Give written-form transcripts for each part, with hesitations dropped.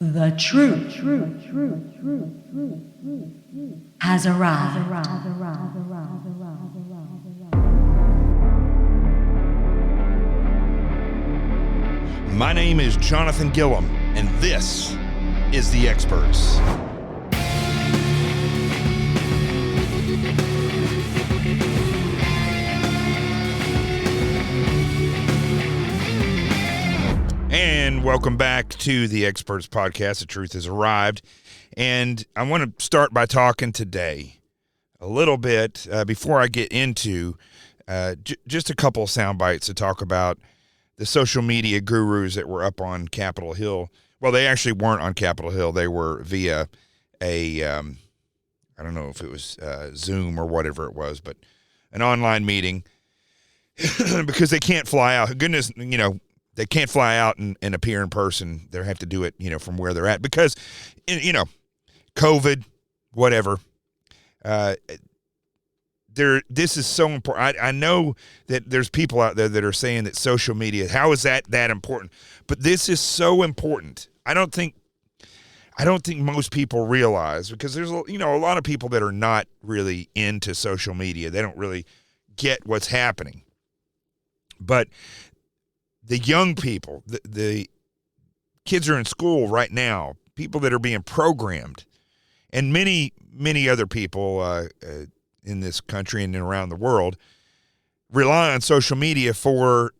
The truth has arrived. My name is Jonathan Gilliam, and this is The Experts. And welcome back to The Experts Podcast. The truth has arrived. And I want to start by talking today a little bit before I get into just a couple of sound bites to talk about the social media gurus that were up on Capitol Hill. Well, they actually weren't on Capitol Hill. They were via a, I don't know if it was Zoom or whatever it was, but an online meeting because they can't fly out. Goodness, they can't fly out and appear in person. They have to do it, from where they're at because, COVID, whatever. This is so important. I know that there's people out there that are saying that social media, how is that important? But this is so important. I don't think most people realize, because there's a lot of people that are not really into social media. They don't really get what's happening. But the young people, the kids are in school right now, people that are being programmed, and many, many other people in this country and around the world rely on social media for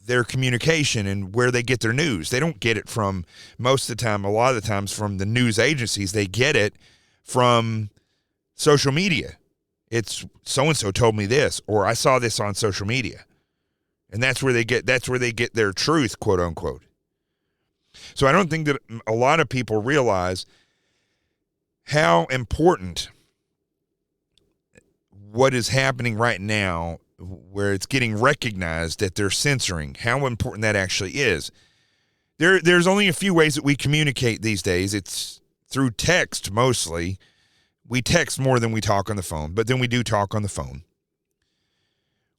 their communication and where they get their news. They don't get it from, most of the time, a lot of the times, from the news agencies. They get it from social media. It's so-and-so told me this, or I saw this on social media. And that's where they get their truth, quote unquote. So I don't think that a lot of people realize how important what is happening right now, where it's getting recognized that they're censoring, how important that actually is. There's only a few ways that we communicate these days. It's through text mostly. We text more than we talk on the phone, but then we do talk on the phone.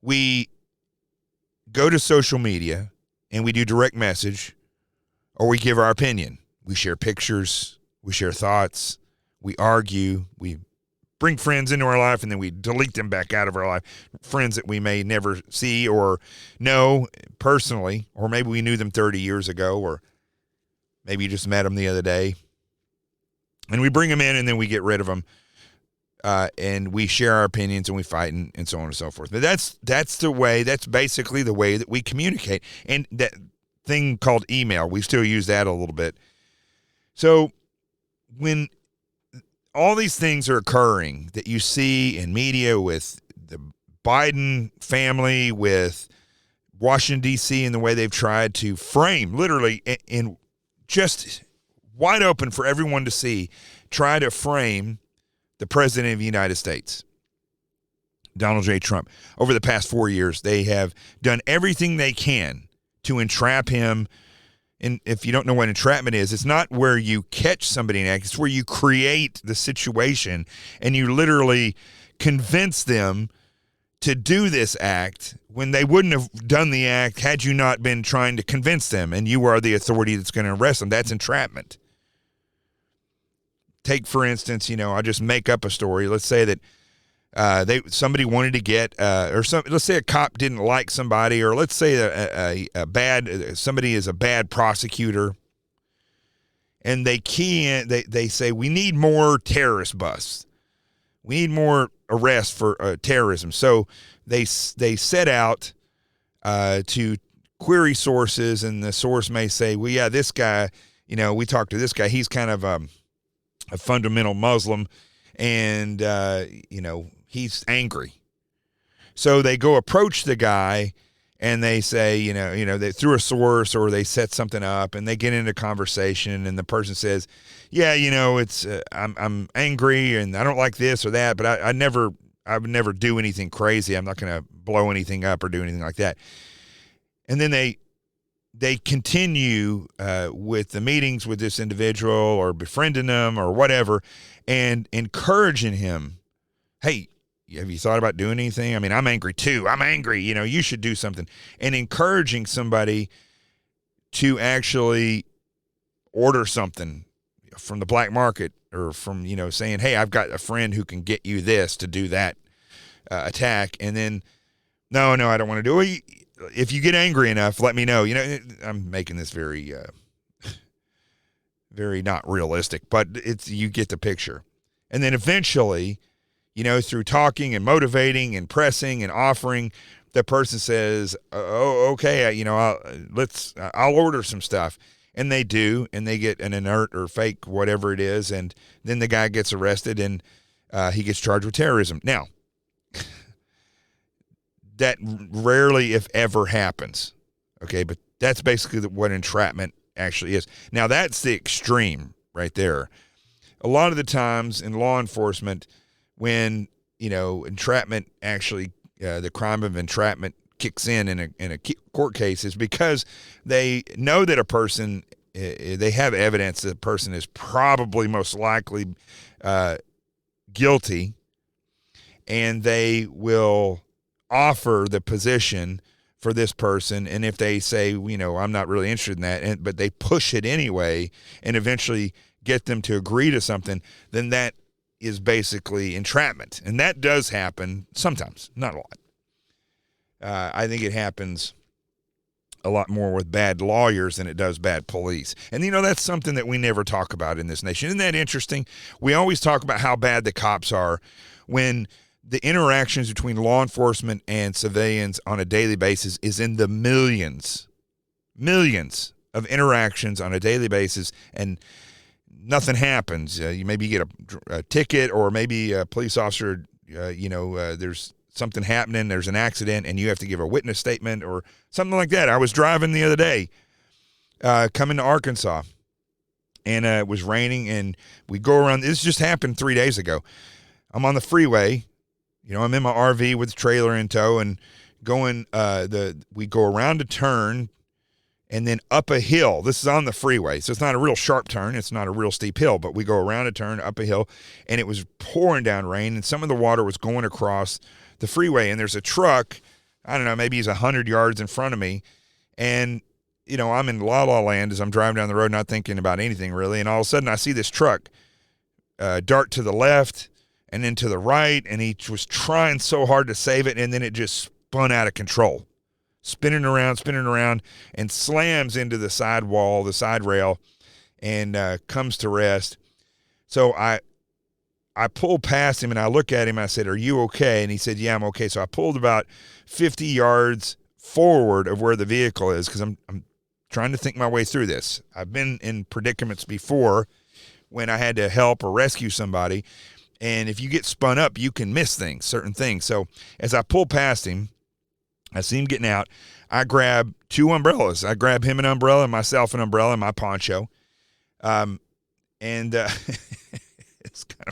We go to social media and we do direct message, or we give our opinion. We share pictures, we share thoughts, we argue, we bring friends into our life, and then we delete them back out of our life. Friends that we may never see or know personally, or maybe we knew them 30 years ago, or maybe you just met them the other day. And we bring them in, and then we get rid of them. And we share our opinions, and we fight, and so on and so forth. But that's basically the way that we communicate. And that thing called email, we still use that a little bit. So when all these things are occurring that you see in media with the Biden family, with Washington, D.C., and the way they've tried to frame, literally, in just wide open for everyone to see, try to frame the President of the United States, Donald J. Trump. Over the past 4 years, they have done everything they can to entrap him. And if you don't know what entrapment is, it's not where you catch somebody in an act. It's where you create the situation and you literally convince them to do this act when they wouldn't have done the act had you not been trying to convince them, and you are the authority that's going to arrest them. That's entrapment. Take, for instance, I just make up a story. Let's say that somebody wanted to get, let's say a cop didn't like somebody, or let's say somebody is a bad prosecutor, and they key in, they say, we need more terrorist busts. We need more arrests for terrorism. So they set out to query sources, and the source may say, well, yeah, this guy, we talked to this guy. He's kind of a fundamental Muslim, and, he's angry. So they go approach the guy, and they say, they through a source, or they set something up, and they get into conversation, and the person says, yeah, it's, I'm angry, and I don't like this or that, but I would never do anything crazy. I'm not going to blow anything up or do anything like that. And then they continue with the meetings with this individual, or befriending them or whatever, and encouraging him. Hey, have you thought about doing anything? I mean, I'm angry too. I'm angry. You should do something. And encouraging somebody to actually order something from the black market or from, saying, hey, I've got a friend who can get you this to do that attack. And then, no, I don't want to do it. If you get angry enough, let me know. I'm making this very, very not realistic, but you get the picture. And then eventually, through talking and motivating and pressing and offering, the person says, "Oh, okay, I'll order some stuff," and they do, and they get an inert or fake whatever it is, and then the guy gets arrested and he gets charged with terrorism. Now, that rarely, if ever, happens. Okay, but that's basically what entrapment actually is. Now, that's the extreme right there. A lot of the times in law enforcement, when entrapment actually, the crime of entrapment kicks in a court case, is because they know that a person, they have evidence that a person is probably most likely guilty, and they will offer the position for this person. And if they say, I'm not really interested in that, but they push it anyway and eventually get them to agree to something, then that is basically entrapment. And that does happen sometimes, not a lot. I think it happens a lot more with bad lawyers than it does bad police. And, that's something that we never talk about in this nation. Isn't that interesting? We always talk about how bad the cops are when the interactions between law enforcement and civilians on a daily basis is in the millions of interactions on a daily basis, and nothing happens. You maybe get a ticket, or maybe a police officer, there's something happening, there's an accident, and you have to give a witness statement or something like that. I was driving the other day, coming to Arkansas, and it was raining, and we go around. This just happened 3 days ago. I'm on the freeway. I'm in my RV with the trailer in tow, and we go around a turn and then up a hill. This is on the freeway, so it's not a real sharp turn. It's not a real steep hill, but we go around a turn, up a hill, and it was pouring down rain, and some of the water was going across the freeway, and there's a truck, I don't know, maybe he's 100 yards in front of me, and, I'm in la-la land as I'm driving down the road, not thinking about anything really, and all of a sudden I see this truck dart to the left and then to the right, and he was trying so hard to save it, and then it just spun out of control, spinning around, and slams into the side wall, the side rail, and comes to rest. So I pulled past him, and I look at him, and I said, "Are you okay?" And he said, "Yeah, I'm okay." So I pulled about 50 yards forward of where the vehicle is, because I'm trying to think my way through this. I've been in predicaments before when I had to help or rescue somebody, and if you get spun up, you can miss certain things. So as I pull past him, I see him getting out. I grab 2 umbrellas. I grab him an umbrella and myself an umbrella and my poncho. And it's kind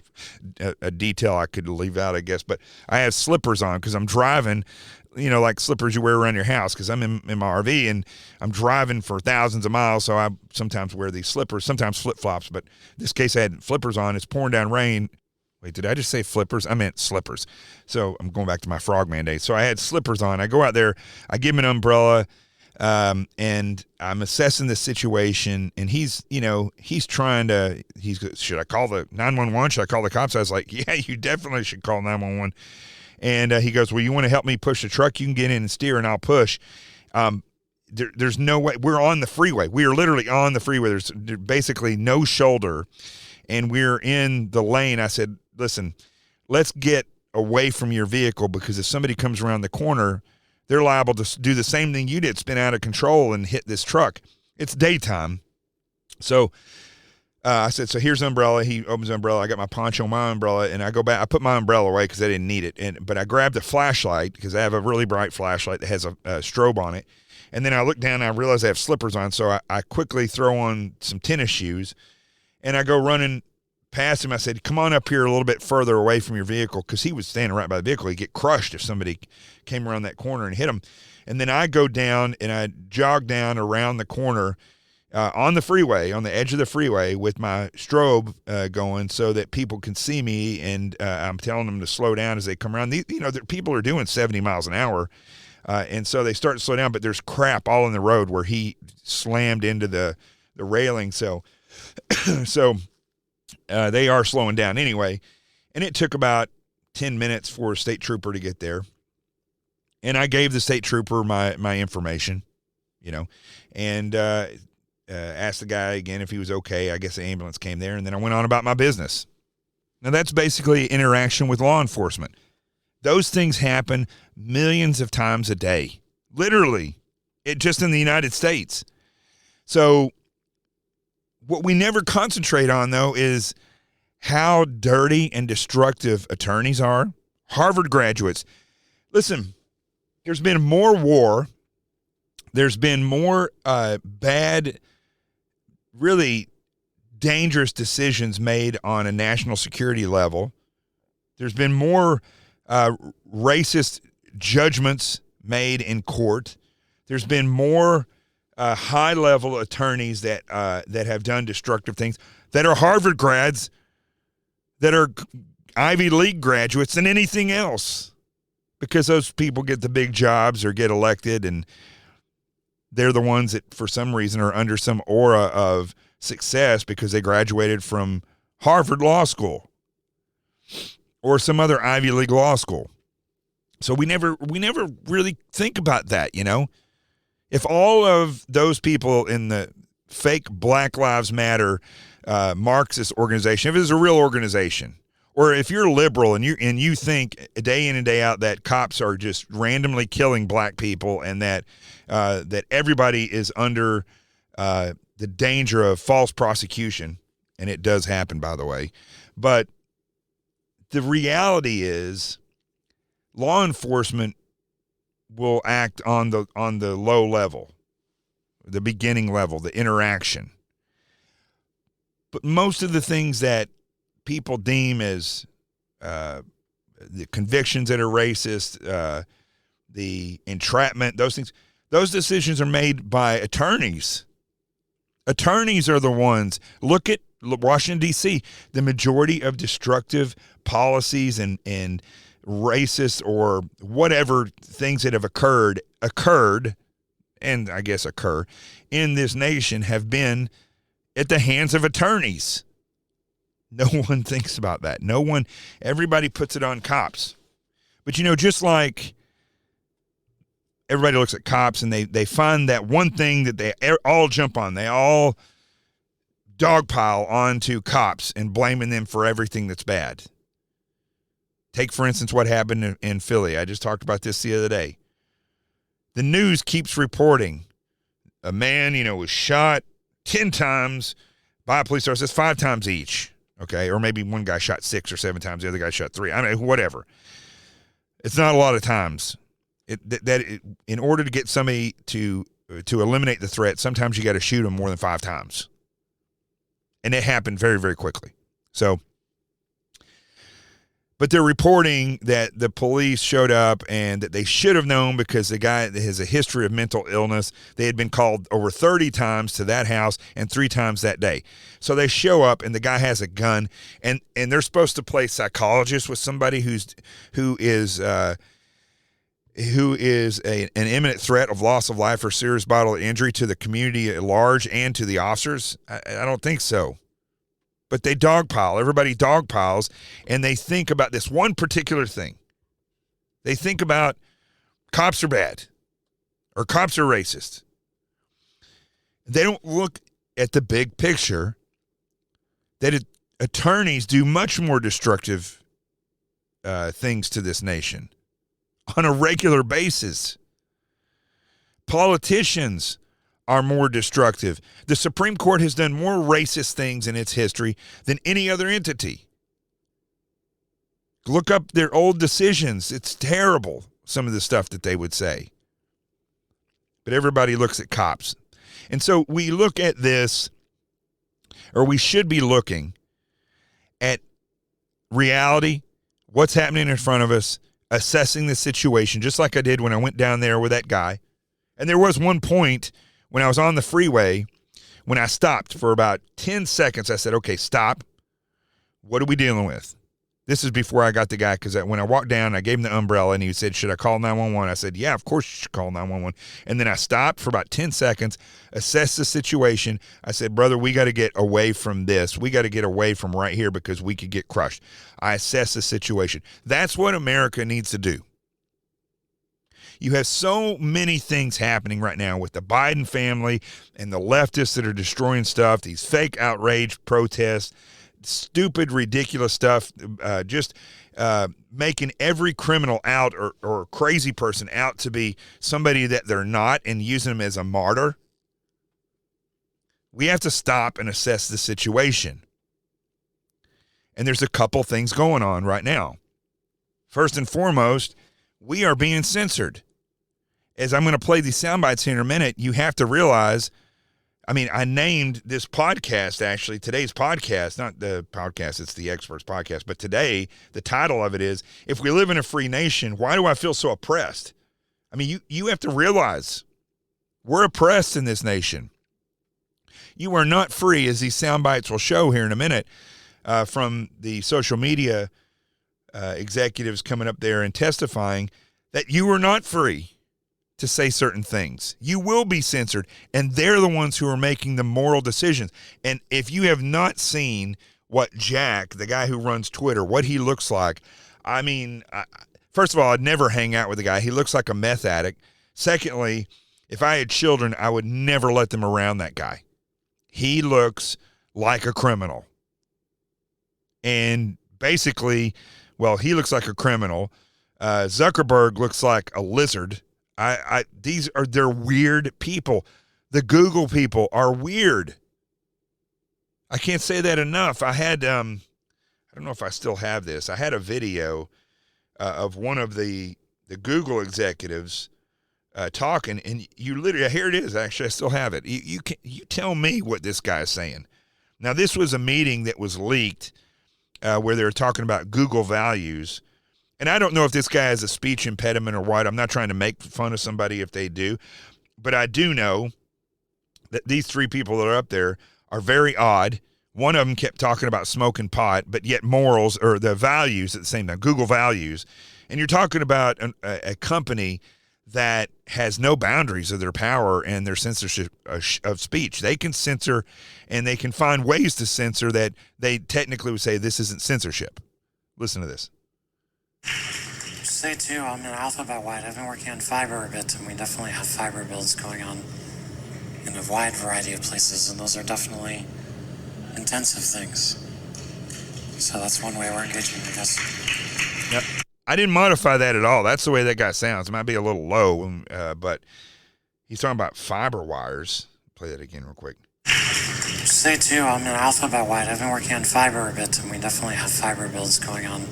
of a detail I could leave out, I guess. But I have slippers on because I'm driving, like slippers you wear around your house, because I'm in my RV and I'm driving for thousands of miles. So I sometimes wear these slippers, sometimes flip-flops. But in this case, I had flippers on. It's pouring down rain. Wait, did I just say flippers? I meant slippers. So I'm going back to my frogman days. So I had slippers on. I go out there. I give him an umbrella, and I'm assessing the situation. And he's trying to, should I call the 911? Should I call the cops? I was like, yeah, you definitely should call 911. And he goes, well, you want to help me push the truck? You can get in and steer, and I'll push. There's no way. We're on the freeway. We are literally on the freeway. There's basically no shoulder, and we're in the lane. I said, listen, let's get away from your vehicle, because if somebody comes around the corner, they're liable to do the same thing you did, spin out of control and hit this truck. It's daytime. So I said, so here's the umbrella. He opens the umbrella. I got my poncho, my umbrella, and I go back. I put my umbrella away because I didn't need it. But I grabbed a flashlight, because I have a really bright flashlight that has a strobe on it. And then I look down and I realize I have slippers on. So I quickly throw on some tennis shoes, and I go running past him. I said, come on up here a little bit further away from your vehicle, because he was standing right by the vehicle. He'd get crushed if somebody came around that corner and hit him. And then I go down and I jog down around the corner on the freeway, on the edge of the freeway, with my strobe going so that people can see me, and I'm telling them to slow down as they come around. People are doing 70 miles an hour, and so they start to slow down, but there's crap all in the road where he slammed into the railing. So So they are slowing down anyway. And it took about 10 minutes for a state trooper to get there. And I gave the state trooper my information, and asked the guy again if he was okay. I guess the ambulance came there, and then I went on about my business. Now, that's basically interaction with law enforcement. Those things happen millions of times a day, literally, just in the United States. So what we never concentrate on, though, is how dirty and destructive attorneys are. Harvard graduates. Listen, there's been more war. There's been more bad, really dangerous decisions made on a national security level. There's been more racist judgments made in court. There's been more high-level attorneys that have done destructive things that are Harvard grads, that are Ivy League graduates than anything else, because those people get the big jobs or get elected, and they're the ones that for some reason are under some aura of success because they graduated from Harvard Law School or some other Ivy League law school. So we never really think about that, If all of those people in the fake Black Lives Matter Marxist organization, if it's a real organization, or if you're liberal and you think day in and day out that cops are just randomly killing black people and that everybody is under the danger of false prosecution, and it does happen, by the way, but the reality is law enforcement will act on the low level, the beginning level, the interaction. But most of the things that people deem as the convictions that are racist, the entrapment, those decisions are made by attorneys. Attorneys are the ones. Look at Washington, D.C. The majority of destructive policies and racist or whatever things that have occurred, and I guess occur in this nation have been at the hands of attorneys. No one thinks about that. Everybody puts it on cops. But, just like everybody looks at cops and they find that one thing that they all jump on. They all dogpile onto cops and blaming them for everything that's bad. Take, for instance, what happened in Philly. I just talked about this the other day. The news keeps reporting a man, was shot 10 times by a police officer. That's 5 times each. Okay, or maybe one guy shot 6 or 7 times, the other guy shot 3. I mean, whatever. It's not a lot of times. In order to get somebody to eliminate the threat, sometimes you got to shoot them more than 5 times, and it happened very, very quickly. So, but they're reporting that the police showed up and that they should have known because the guy has a history of mental illness. They had been called over 30 times to that house and 3 times that day. So they show up and the guy has a gun, and they're supposed to play psychologist with somebody who is an imminent threat of loss of life or serious bodily injury to the community at large and to the officers. I don't think so. But they dogpile. Everybody dogpiles, and they think about this one particular thing. They think about cops are bad or cops are racist. They don't look at the big picture that attorneys do much more destructive things to this nation on a regular basis. Politicians are more destructive. The Supreme Court has done more racist things in its history than any other entity. Look up their old decisions. It's terrible, some of the stuff that they would say. But everybody looks at cops. And so we look at this, or we should be looking at reality, what's happening in front of us, assessing the situation, just like I did when I went down there with that guy. And there was one point when I was on the freeway, when I stopped for about 10 seconds, I said, okay, stop. What are we dealing with? This is before I got the guy, because when I walked down, I gave him the umbrella, and he said, should I call 911? I said, yeah, of course you should call 911. And then I stopped for about 10 seconds, assessed the situation. I said, brother, we got to get away from this. We got to get away from right here because we could get crushed. I assessed the situation. That's what America needs to do. You have so many things happening right now with the Biden family and the leftists that are destroying stuff, these fake outrage protests, stupid, ridiculous stuff, making every criminal out or crazy person out to be somebody that they're not and using them as a martyr. We have to stop and assess the situation. And there's a couple things going on right now. First and foremost, we are being censored. As I'm going to play these sound bites here in a minute, you have to realize, I named this podcast, actually, today's podcast, not the podcast, it's the Experts podcast, but today, the title of it is, If We Live in a Free Nation, Why Do I Feel So Oppressed? You have to realize, we're oppressed in this nation. You are not free, as these sound bites will show here in a minute, from the social media executives coming up there and testifying that you are not free to say certain things. You will be censored, and they're the ones who are making the moral decisions. And if you have not seen what Jack, the guy who runs Twitter, what he looks like, first of all, I'd never hang out with the guy. He looks like a meth addict. Secondly, if I had children, I would never let them around that guy. He looks like a criminal. And basically, he looks like a criminal. Zuckerberg looks like a lizard. They're weird people. The Google people are weird. I can't say that enough. I had, I don't know if I still have this. I had a video of one of the Google executives talking, and you literally, here it is. Actually, I still have it. You tell me what this guy is saying. Now, this was a meeting that was leaked where they were talking about Google values. And I don't know if this guy has a speech impediment or what. I'm not trying to make fun of somebody if they do. But I do know that these three people that are up there are very odd. One of them kept talking about smoking pot, but yet morals or the values at the same time, Google values. And you're talking about a company that has no boundaries of their power and their censorship of speech. They can censor, and they can find ways to censor that they technically would say this isn't censorship. Listen to this. Say too, I'm in Alphabet White. I've been working on fiber a bit, and we definitely have fiber builds going on in a wide variety of places, and those are definitely intensive things. So that's one way we're engaging, I guess. Yep. I didn't modify that at all. That's the way that guy sounds. It might be a little low, but he's talking about fiber wires. Play that again real quick. Say too, I'm in Alphabet White. I've been working on fiber a bit, and we definitely have fiber builds going on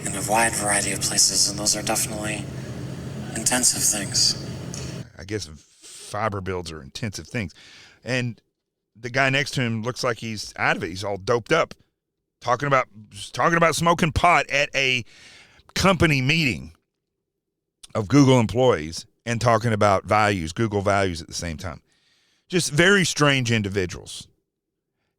in a wide variety of places, and those are definitely intensive things. I guess fiber builds are intensive things. And the guy next to him looks like he's out of it. He's all doped up, talking about smoking pot at a company meeting of Google employees and talking about values, Google values at the same time. Just very strange individuals.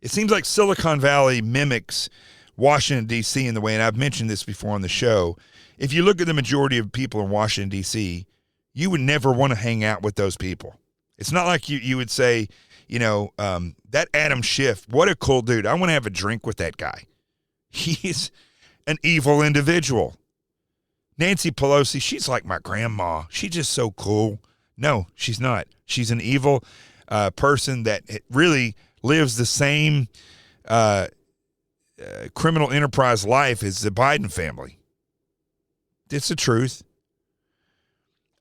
It seems like Silicon Valley mimics Washington, D.C. in the way, and I've mentioned this before on the show, if you look at the majority of people in Washington, D.C., you would never want to hang out with those people. It's not like you would say, that Adam Schiff, what a cool dude. I want to have a drink with that guy. He's an evil individual. Nancy Pelosi, she's like my grandma. She's just so cool. No, she's not. She's an evil person that really lives the same criminal enterprise life as the Biden family. It's the truth.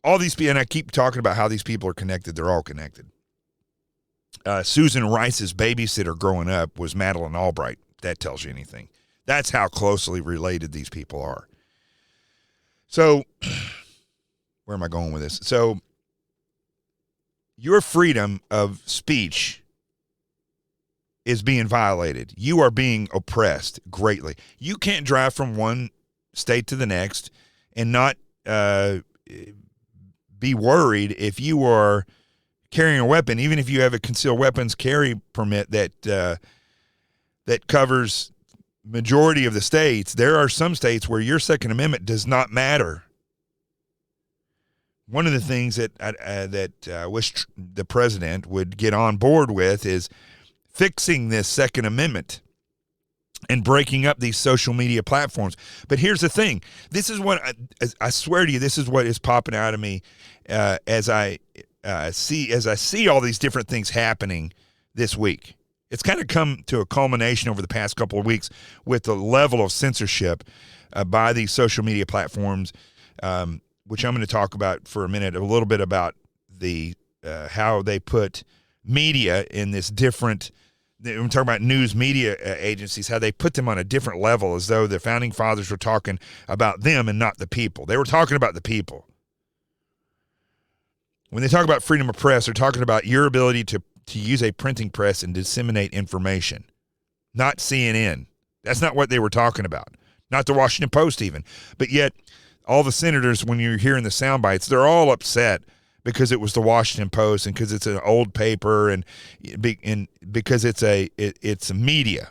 All these people, and I keep talking about how these people are connected. They're all connected. Susan Rice's babysitter growing up was Madeleine Albright. That tells you anything. That's how closely related these people are. So, where am I going with this? So, your freedom of speech is being violated. You are being oppressed greatly. You can't drive from one state to the next and not be worried if you are carrying a weapon, even if you have a concealed weapons carry permit that covers majority of the states, there are some states where your Second Amendment does not matter. One of the things that I wish the president would get on board with is fixing this Second Amendment and breaking up these social media platforms. But here's the thing. This is what I swear to you, this is what is popping out of me as I see all these different things happening this week. It's kind of come to a culmination over the past couple of weeks with the level of censorship by these social media platforms, which I'm going to talk about for a minute, a little bit about the how they put media in this different, I'm talking about news media agencies, how they put them on a different level as though the founding fathers were talking about them and not the people. They were talking about the people. When they talk about freedom of press, they're talking about your ability to use a printing press and disseminate information, not CNN. That's not what they were talking about. Not the Washington Post even. But yet, all the senators, when you're hearing the sound bites, they're all upset because it was the Washington Post and because it's an old paper and because it's a media.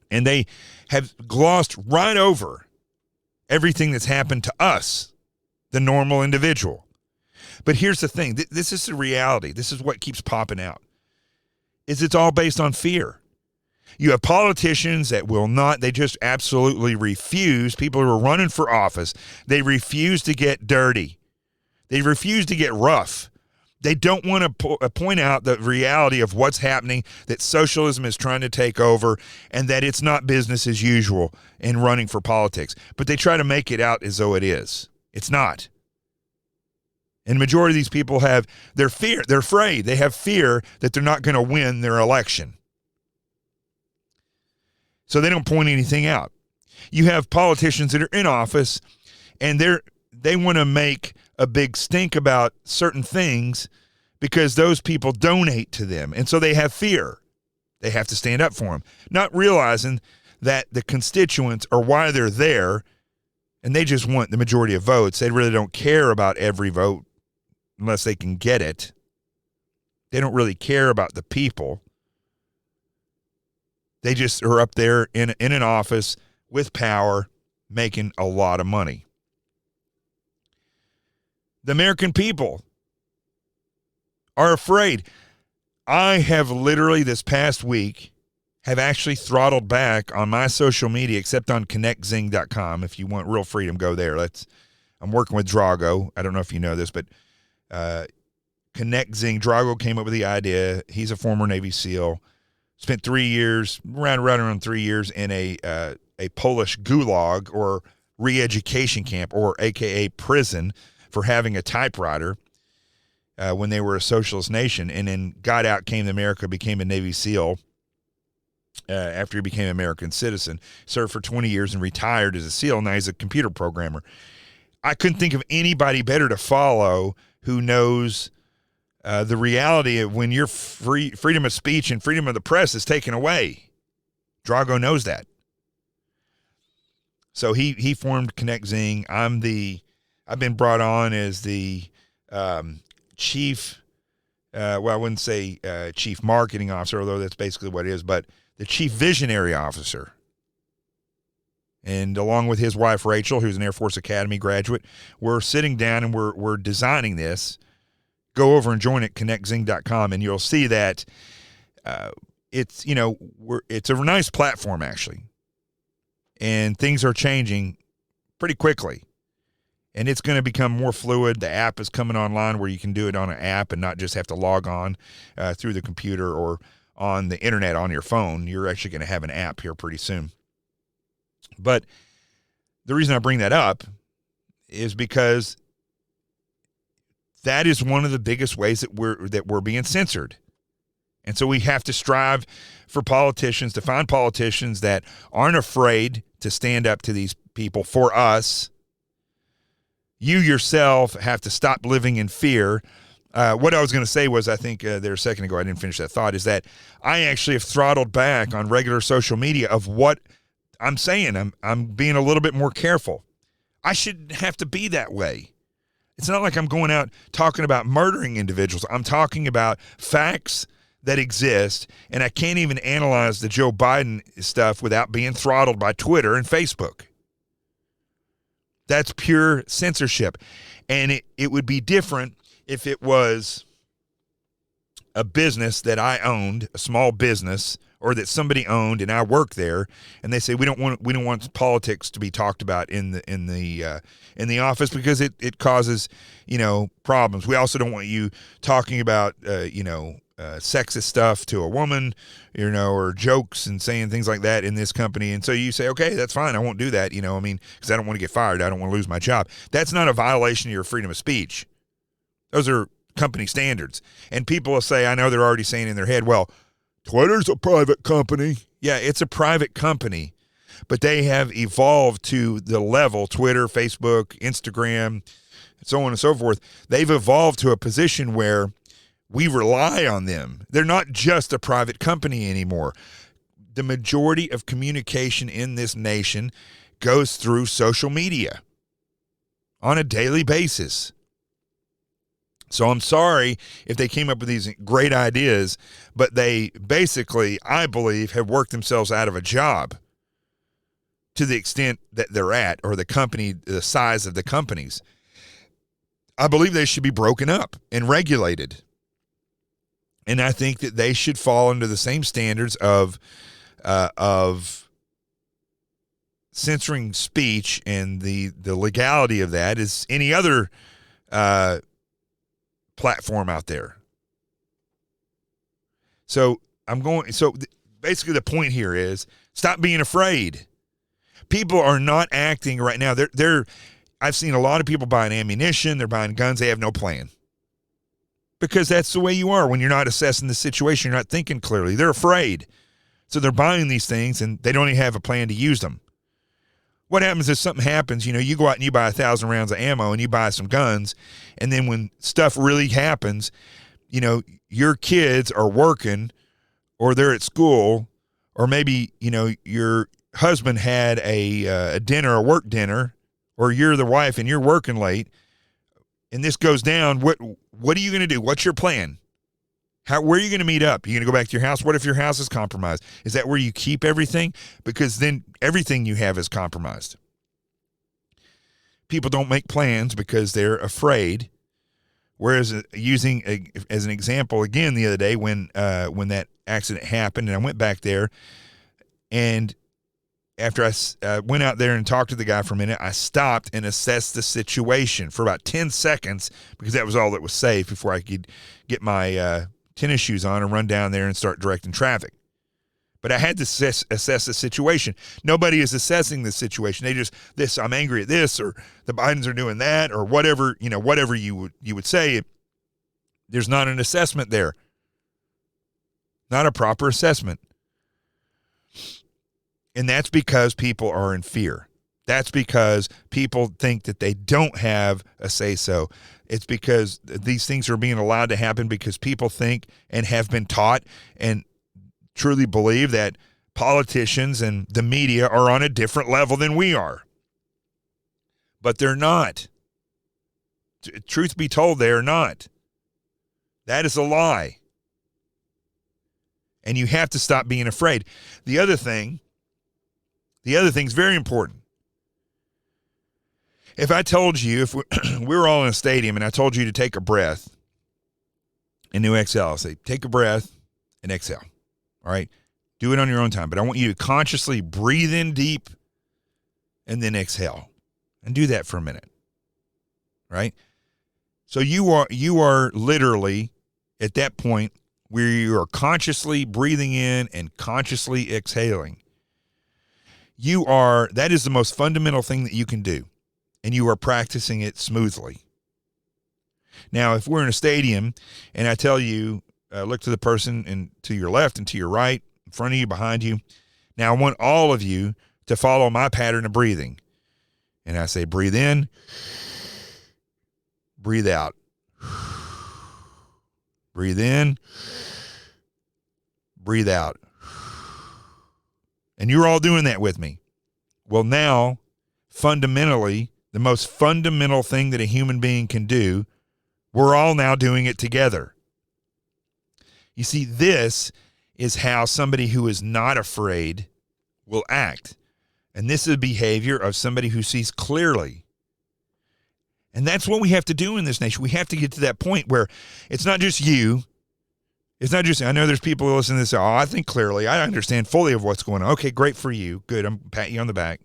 And they have glossed right over everything that's happened to us, the normal individual. But here's the thing. This is the reality. This is what keeps popping out. It's all based on fear. You have politicians that will not, they just absolutely refuse. People who are running for office, they refuse to get dirty. They refuse to get rough. They don't want to point out the reality of what's happening, that socialism is trying to take over, and that it's not business as usual in running for politics. But they try to make it out as though it is. It's not. And the majority of these people have their fear. They're afraid. They have fear that they're not going to win their election. So they don't point anything out. You have politicians that are in office, and they want to make a big stink about certain things because those people donate to them. And so they have fear. They have to stand up for them, not realizing that the constituents are why they're there, and they just want the majority of votes. They really don't care about every vote unless they can get it. They don't really care about the people. They just are up there in an office with power, making a lot of money. The American people are afraid. I have literally this past week have actually throttled back on my social media, except on connectzing.com. If you want real freedom, go there. I'm working with Drago. I don't know if you know this, but Connect Zing, Drago came up with the idea. He's a former Navy SEAL. Spent 3 years, around 3 years in a Polish gulag or re-education camp, or AKA prison, for having a typewriter when they were a socialist nation. And then got out, came to America, became a Navy SEAL after he became an American citizen. Served for 20 years and retired as a SEAL. Now he's a computer programmer. I couldn't think of anybody better to follow who knows the reality of when your freedom of speech and freedom of the press is taken away. Drago knows that. So he formed Connect Zing. I've been brought on as the chief, I wouldn't say chief marketing officer, although that's basically what it is, but the chief visionary officer. And along with his wife, Rachel, who's an Air Force Academy graduate, we're sitting down and we're designing this. Go over and join at connectzing.com, and you'll see that it's a nice platform, actually. And things are changing pretty quickly. And it's going to become more fluid. The app is coming online where you can do it on an app and not just have to log on through the computer or on the internet on your phone. You're actually going to have an app here pretty soon. But the reason I bring that up is because that is one of the biggest ways that we're being censored. And so we have to strive for politicians, to find politicians that aren't afraid to stand up to these people for us. You yourself have to stop living in fear. What I was going to say was, I think there a second ago, I didn't finish that thought, is that I actually have throttled back on regular social media of what I'm saying. I'm being a little bit more careful. I shouldn't have to be that way. It's not like I'm going out talking about murdering individuals. I'm talking about facts that exist, and I can't even analyze the Joe Biden stuff without being throttled by Twitter and Facebook. That's pure censorship. And it would be different if it was a business that I owned, a small business, or that somebody owned and I work there, and they say we don't want politics to be talked about in the office because it causes, problems. We also don't want you talking about sexist stuff to a woman, or jokes and saying things like that in this company. And so you say, okay, that's fine. I won't do that. Because I don't want to get fired. I don't want to lose my job. That's not a violation of your freedom of speech. Those are company standards. And people will say, I know they're already saying in their head, well, Twitter's a private company. Yeah, it's a private company, but they have evolved to the level, Twitter, Facebook, Instagram, so on and so forth. They've evolved to a position where we rely on them. They're not just a private company anymore. The majority of communication in this nation goes through social media on a daily basis. So I'm sorry if they came up with these great ideas, but they basically, I believe, have worked themselves out of a job to the extent that they're at, or the size of the companies. I believe they should be broken up and regulated. And I think that they should fall under the same standards of censoring speech and the legality of that as any other platform out there. So basically the point here is stop being afraid. People are not acting right now. I've seen a lot of people buying ammunition. They're buying guns. They have no plan. Because that's the way you are when you're not assessing the situation. You're not thinking clearly. They're afraid. So they're buying these things and they don't even have a plan to use them. What happens if something happens, you go out and you buy 1,000 rounds of ammo and you buy some guns, and then when stuff really happens, your kids are working or they're at school, or maybe, your husband had a work dinner, or you're the wife and you're working late, and this goes down, what are you going to do? What's your plan? Where are you going to meet up? Are you going to go back to your house? What if your house is compromised? Is that where you keep everything? Because then everything you have is compromised. People don't make plans because they're afraid. Whereas using as an example again the other day when that accident happened, and I went back there, and after I went out there and talked to the guy for a minute, I stopped and assessed the situation for about 10 seconds because that was all that was safe before I could get my tennis shoes on and run down there and start directing traffic. But I had to assess the situation. Nobody is assessing the situation. They just, I'm angry at this, or the Bidens are doing that, or whatever, whatever you would say. There's not an assessment there. Not a proper assessment. And that's because people are in fear. That's because people think that they don't have a say-so. It's because these things are being allowed to happen because people think and have been taught and truly believe that politicians and the media are on a different level than we are. But they're not. Truth be told, they are not. That is a lie. And you have to stop being afraid. The other thing's very important. If I told you, if we were all in a stadium and I told you to take a breath and to exhale, I'll say, take a breath and exhale. All right? Do it on your own time. But I want you to consciously breathe in deep and then exhale. And do that for a minute. Right? So you are literally at that point where you are consciously breathing in and consciously exhaling. That is the most fundamental thing that you can do. And you are practicing it smoothly. Now, if we're in a stadium and I tell you, look to the person to your left and to your right, in front of you, behind you. Now, I want all of you to follow my pattern of breathing. And I say, breathe in, breathe out. Breathe in, breathe out. And you're all doing that with me. Well, now, fundamentally, the most fundamental thing that a human being can do, we're all now doing it together. You see, this is how somebody who is not afraid will act. And this is behavior of somebody who sees clearly. And that's what we have to do in this nation. We have to get to that point where it's not just you. It's not just, I know there's people who listen to this, I think clearly. I understand fully of what's going on. Okay, great for you. Good, I'm patting you on the back.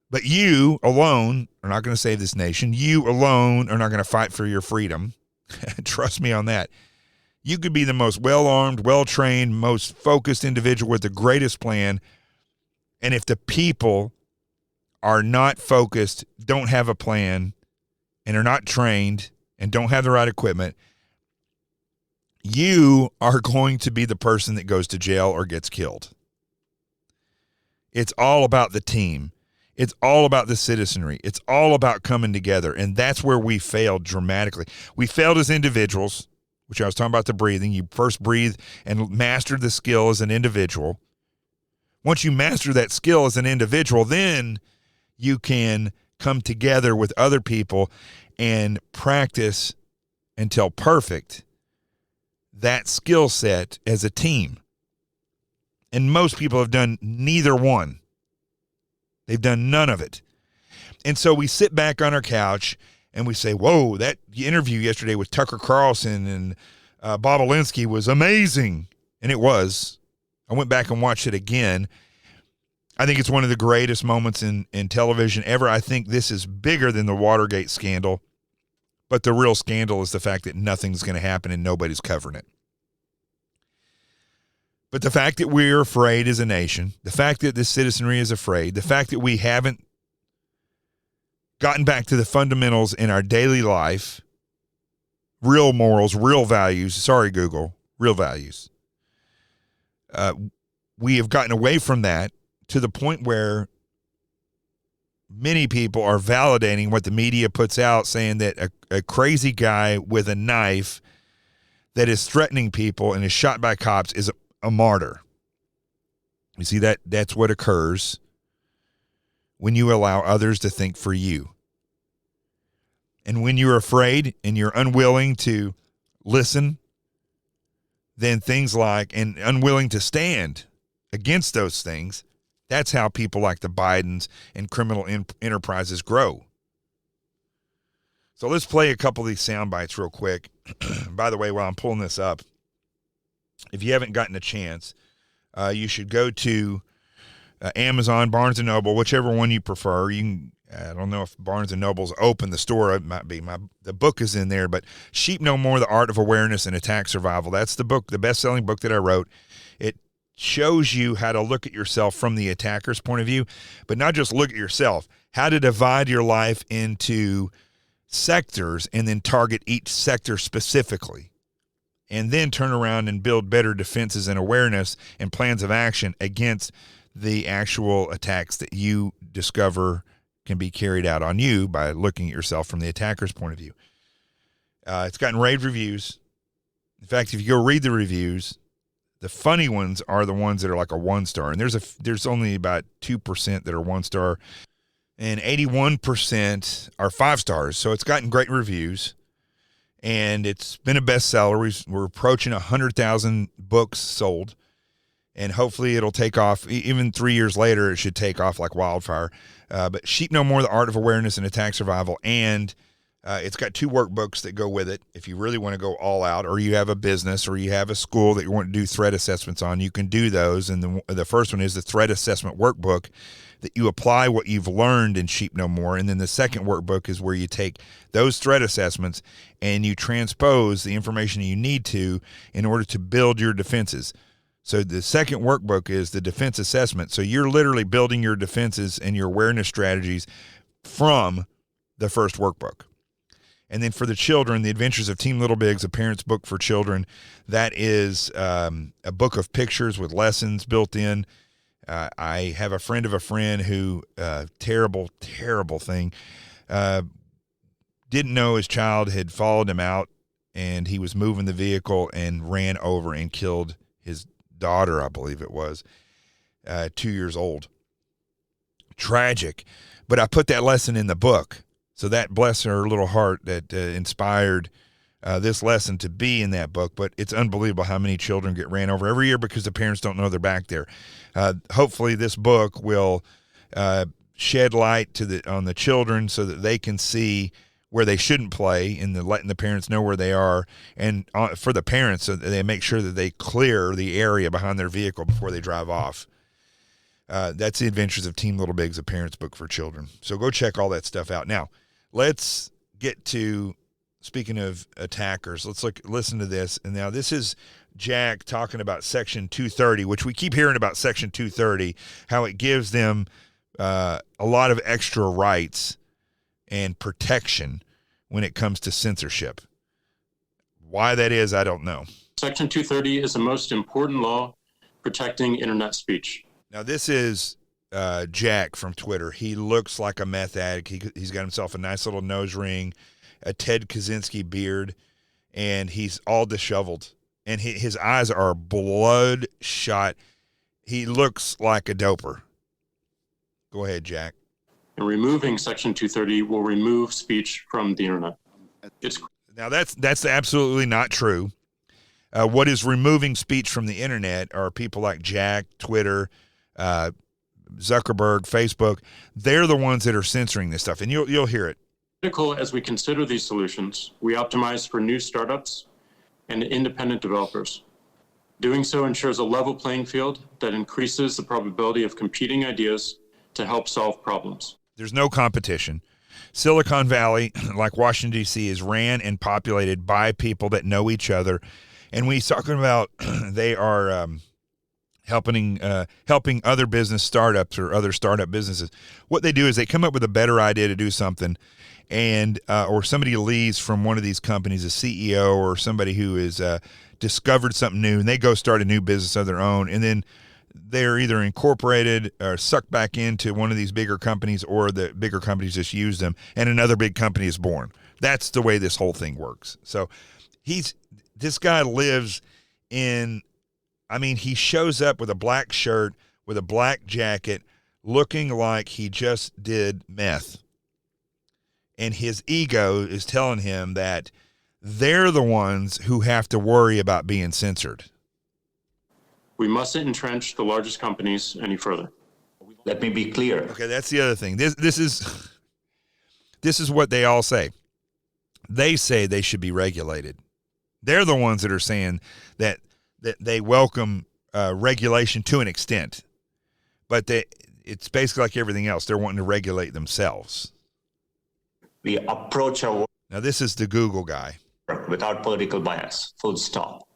But you alone are not going to save this nation. You alone are not going to fight for your freedom. Trust me on that. You could be the most well-armed, well-trained, most focused individual with the greatest plan. And if the people are not focused, don't have a plan, and are not trained, and don't have the right equipment, you are going to be the person that goes to jail or gets killed. It's all about the team. It's all about the citizenry. It's all about coming together, and that's where we failed dramatically. We failed as individuals, which I was talking about the breathing. You first breathe and master the skill as an individual. Once you master that skill as an individual, then you can come together with other people and practice until perfect that skill set as a team. And most people have done neither one. They've done none of it. And so we sit back on our couch and we say, whoa, that interview yesterday with Tucker Carlson and Bob Alinsky was amazing. And it was. I went back and watched it again. I think it's one of the greatest moments in television ever. I think this is bigger than the Watergate scandal. But the real scandal is the fact that nothing's going to happen and nobody's covering it. But the fact that we're afraid as a nation, the fact that the citizenry is afraid, the fact that we haven't gotten back to the fundamentals in our daily life, real morals, real values, sorry, Google, real values. We have gotten away from that to the point where many people are validating what the media puts out, saying that a crazy guy with a knife that is threatening people and is shot by cops is a martyr. You see, that's what occurs when you allow others to think for you. And when you're afraid and you're unwilling to listen, then things like, and unwilling to stand against those things, that's how people like the Bidens and criminal enterprises grow. So let's play a couple of these sound bites real quick. By the way, while I'm pulling this up, if you haven't gotten a chance, you should go to Amazon, Barnes & Noble, whichever one you prefer. You can, I don't know if Barnes & Noble's open. The store, it might be. The book is in there, but Sheep No More, The Art of Awareness and Attack Survival. That's the book, the best-selling book that I wrote. It shows you how to look at yourself from the attacker's point of view, but not just look at yourself, how to divide your life into sectors and then target each sector specifically, and then turn around and build better defenses and awareness and plans of action against the actual attacks that you discover can be carried out on you by looking at yourself from the attacker's point of view. It's gotten rave reviews. In fact, if you go read the reviews, the funny ones are the ones that are like a 1-star, and there's only about 2% that are 1-star, and 81% are 5 stars. So it's gotten great reviews, and it's been a bestseller. We're approaching 100,000 books sold, and hopefully it'll take off. Even 3 years later, it should take off like wildfire. But Sheep No More, The Art of Awareness and Attack Survival, and it's got 2 workbooks that go with it. If you really want to go all out, or you have a business, or you have a school that you want to do threat assessments on, you can do those. And the first one is the Threat Assessment Workbook, that you apply what you've learned in Sheep No More. And then the second workbook is where you take those threat assessments and you transpose the information you need to in order to build your defenses. So the second workbook is the defense assessment. So you're literally building your defenses and your awareness strategies from the first workbook. And then for the children, The Adventures of Team Little Bigs, a parent's book for children, that is a book of pictures with lessons built in. I have a friend of a friend who, terrible thing, didn't know his child had followed him out, and he was moving the vehicle and ran over and killed his daughter, I believe it was, 2 years old. Tragic. But I put that lesson in the book. So that, bless her little heart, that inspired this lesson to be in that book, but it's unbelievable how many children get ran over every year because the parents don't know they're back there. Hopefully this book will shed light on the children so that they can see where they shouldn't play, and letting the parents know where they are, and for the parents so that they make sure that they clear the area behind their vehicle before they drive off. That's The Adventures of Team Little Bigs, a parent's book for children. So go check all that stuff out. Now, let's get to, speaking of attackers, let's listen to this. And now this is Jack talking about Section 230, which we keep hearing about Section 230, how it gives them a lot of extra rights and protection when it comes to censorship. Why that is, I don't know. Section 230 is the most important law protecting internet speech. Now, this is Jack from Twitter. He looks like a meth addict. He's got himself a nice little nose ring, a Ted Kaczynski beard, and he's all disheveled. And his eyes are bloodshot. He looks like a doper. Go ahead, Jack. And removing Section 230 will remove speech from the internet. Now, that's absolutely not true. What is removing speech from the internet are people like Jack, Twitter, Zuckerberg, Facebook. They're the ones that are censoring this stuff, and you'll hear it. Critical as we consider these solutions, we optimize for new startups and independent developers. Doing so ensures a level playing field that increases the probability of competing ideas to help solve problems. There's no competition. Silicon Valley, like Washington, D.C., is ran and populated by people that know each other. And when he's talking about they are helping other business startups or other startup businesses, what they do is they come up with a better idea to do something, and or somebody leaves from one of these companies, a CEO or somebody who has discovered something new, and they go start a new business of their own, and then they're either incorporated or sucked back into one of these bigger companies, or the bigger companies just use them, and another big company is born. That's the way this whole thing works. So this guy lives in, he shows up with a black shirt, with a black jacket, looking like he just did meth. And his ego is telling him that they're the ones who have to worry about being censored. We mustn't entrench the largest companies any further. Let me be clear. Okay, that's the other thing. This is what they all say. They say they should be regulated. They're the ones that are saying that they welcome regulation to an extent, but it's basically like everything else. They're wanting to regulate themselves. We approach our Now, this is the Google guy. work without political bias, full stop.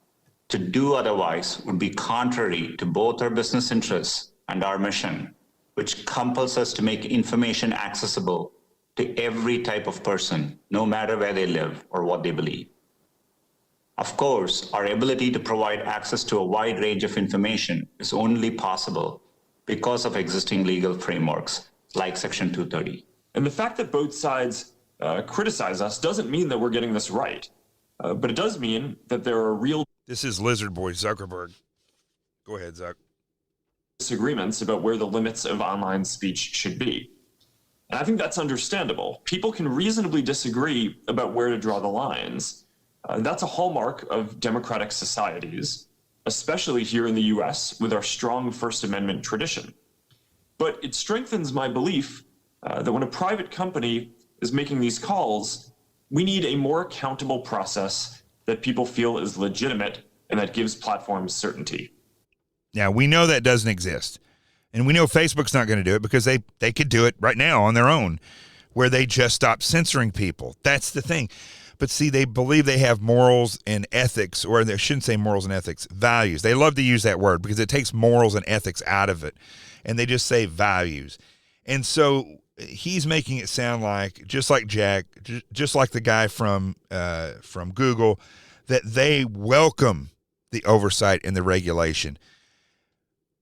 To do otherwise would be contrary to both our business interests and our mission, which compels us to make information accessible to every type of person, no matter where they live or what they believe. Of course, our ability to provide access to a wide range of information is only possible because of existing legal frameworks like Section 230. And the fact that both sides criticize us doesn't mean that we're getting this right. But it does mean that there are real This is Lizard Boy Zuckerberg. Go ahead, Zuck. disagreements about where the limits of online speech should be. And I think that's understandable. People can reasonably disagree about where to draw the lines. That's a hallmark of democratic societies, especially here in the US with our strong First Amendment tradition. But it strengthens my belief that when a private company is making these calls, we need a more accountable process that people feel is legitimate and that gives platforms certainty. Now, we know that doesn't exist. And we know Facebook's not going to do it because they could do it right now on their own, where they just stop censoring people. That's the thing. But see, they believe they have morals and ethics, or they shouldn't say morals and ethics, values. They love to use that word because it takes morals and ethics out of it. And they just say values. And so he's making it sound like, just like Jack, just like the guy from Google, that they welcome the oversight and the regulation.